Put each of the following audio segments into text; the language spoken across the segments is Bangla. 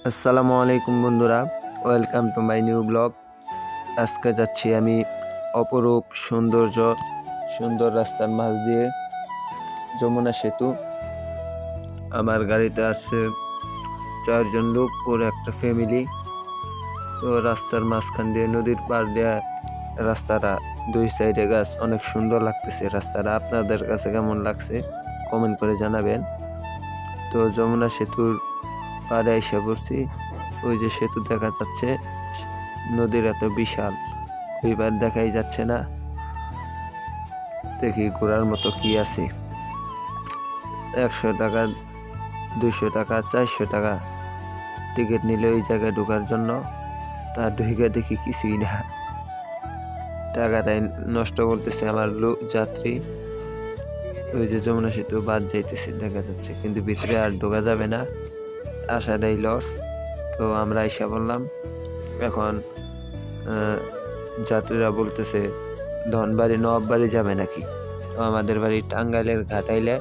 আসসালামু আলাইকুম বন্ধুরা, welcome to my new blog. আজকে যাচ্ছি আমি অপরূপ সুন্দর রাস্তার মাঝ দিয়ে যমুনা সেতু। আমার গাড়িতে আসছে 4জন লোক ওর একটা ফ্যামিলি। তো রাস্তার মাঝখান দিয়ে নদীর পাড় দিয়ে রাস্তাটা, দুই সাইডে গাছ, অনেক সুন্দর লাগতেছে রাস্তাটা। আপনাদের কাছে কেমন লাগছে কমেন্ট করে জানাবেন। তো যমুনা সেতুর পাড়ে এসে পড়ছি। ওই যে সেতু দেখা যাচ্ছে, নদীর এত বিশাল, ওইবার দেখাই যাচ্ছে না। দেখি ঘোরার মতো কি আছে। 100 টাকা, 200 টাকা, 400 টাকা টিকিট নিলে ওই জায়গায় ঢোকার জন্য। তা ঢুকে দেখি কিছুই না, টাকাটাই নষ্ট করতেছে আমার যাত্রী। ওই যে যমুনা সেতু বাদ যাইতেছে দেখা যাচ্ছে, কিন্তু ভিতরে আর ঢোকা যাবে না, আসাটাই লস। তো আমরা এসে বললাম। এখন যাত্রীরা বলতেছে ধনবাড়ি নবাববাড়ি যাবে নাকি। তো আমাদের বাড়ি টাঙ্গাইলের ঘাটাইলে,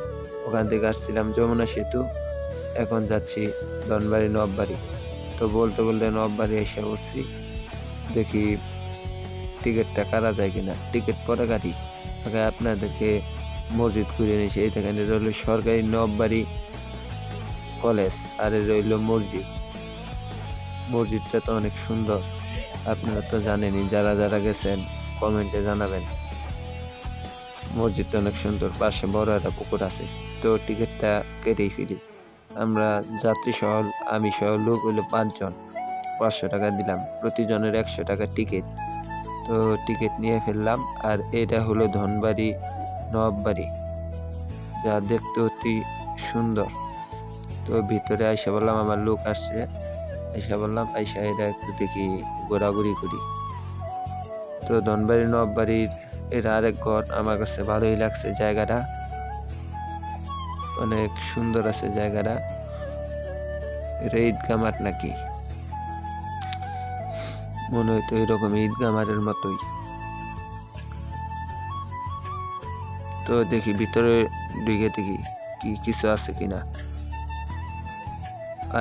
ওখান থেকে আসছিলাম যমুনা সেতু, এখন যাচ্ছি ধনবাড়ি নবাববাড়ি। তো বলতে বলতে নবাববাড়ি এসে পড়ছি। দেখি টিকিটটা কাটা যায় কিনা, টিকিট পরে কাটি। আগে আপনাদেরকে মসজিদ ঘুরে নিয়েছি। এই দেখেন, এটা রইল সরকারি নবাববাড়ি কলেজ, আর এ রইল মসজিদ। মসজিদটা তো অনেক সুন্দর, আপনারা তো জানেনই, যারা যারা গেছেন কমেন্টে জানাবেন। মসজিদটা অনেক সুন্দর, পাশে বড় একটা পুকুর আছে। তো টিকিটটা কেটেই ফেলি আমরা, যাত্রী সহ, আমি সহ লোক হইলো 5 জন। 500 টাকা দিলাম, প্রতিজনের 100 টাকা টিকিট। তো টিকিট নিয়ে ফেললাম। আর এটা হলো ধনবাড়ি নবাববাড়ি, যা দেখতে অতি সুন্দর। তো ভিতরে আইসা বললাম, আমার লোক আসছে, আইসা বললাম আইসা এটা একটু দেখি, ঘোরাঘুরি করি। তো ধনবাড়ি নবাববাড়ির এর আরেক ঘর, আমার কাছে ভালোই লাগছে জায়গাটা, অনেক সুন্দর আছে জায়গাটা। এটা ঈদগাহ মাঠ নাকি, মনে হইতো এরকম ঈদগাহ মাঠের মতোই। তো দেখি ভিতরে ঢুকে দেখি কি কিছু আছে কিনা।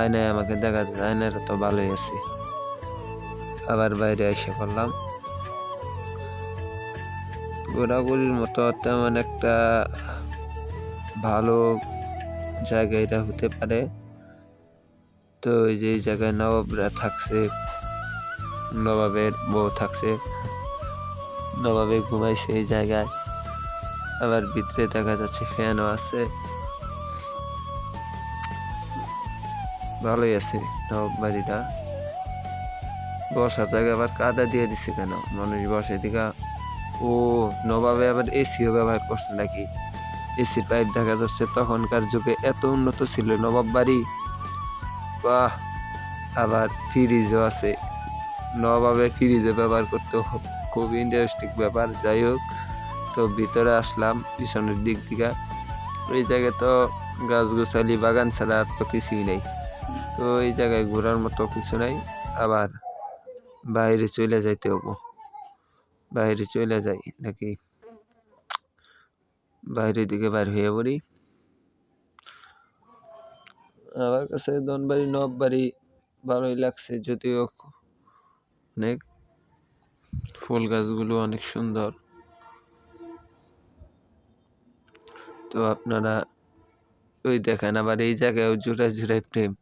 আয়নায় আমাকে দেখা যায়, আয়নাটা তো ভালোই আছে। আবার বাইরে এসে পড়লাম। ঘোরাঘুরির মতো তেমন একটা ভালো জায়গা এটা হতে পারে। তো এই যে এই জায়গায় নবাবরা থাকছে, নবাবের বউ থাকছে, নবাবে ঘুমাইছে এই জায়গায়। আবার ভিতরে দেখা যাচ্ছে ফ্যানও আছে, ভালোই আছে নবাব বাড়িটা। বসার জায়গা আবার কাদা দিয়ে দিছে কেন, মানুষ বসে দিকা। ও, নবাবে আবার এসিও ব্যবহার করছে নাকি, এসির পাইপ দেখা যাচ্ছে। তখনকার যুগে এত উন্নত ছিল নবাব বাড়ি, বাহ। আবার ফ্রিজও আছে, নবাবে ফ্রিজে ব্যবহার করতে, খুব ইন্টারেস্টিং ব্যাপার। যাই হোক, তো ভিতরে আসলাম পিছনের দিক থেকে। ওই জায়গায় তো গাছগাছালি বাগান ছাড়া আর তো কিছুই নেই। তো এই জায়গায় ঘোরার মতো কিছু নাই। আবার বাইরে চলে যাইতে হবো, বাইরে চলে যাই নাকি, বাইরের দিকে বাইর হয়ে পড়ি। আমার কাছে ধনবাড়ি নবাববাড়ি ভালোই লাগছে, যদিও অনেক ফুল গাছগুলো অনেক সুন্দর। তো আপনারা ওই দেখেন, আবার এই জায়গায় জোড়ায় জোড়ায় প্রেম,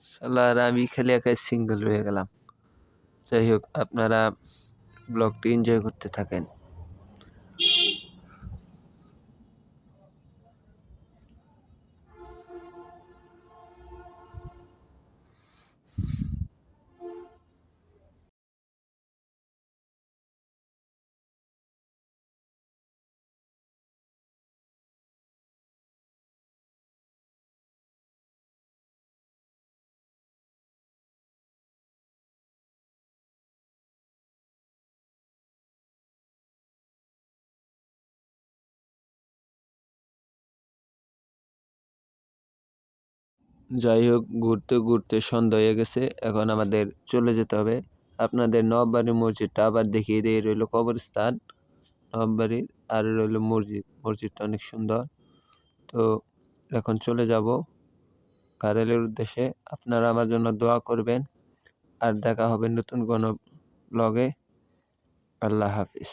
শালা, আর আমি খালি একাই সিঙ্গেল রয়ে গেলাম। যাই হোক, আপনারা ব্লগটি এনজয় করতে থাকেন। যাই হোক, ঘুরতে ঘুরতে সন্ধ্যা হয়ে গেছে, এখন আমাদের চলে যেতে হবে। আপনাদের নবাববাড়ির মসজিদটা আবার দেখিয়ে দিয়ে, রইল কবরস্থান নবাববাড়ির, আর রইল মসজিদটা অনেক সুন্দর। তো এখন চলে যাব। ঘারেলের উদ্দেশ্যে। আপনারা আমার জন্য দোয়া করবেন। আর দেখা হবে নতুন কোনো ব্লগে। আল্লাহ হাফিজ।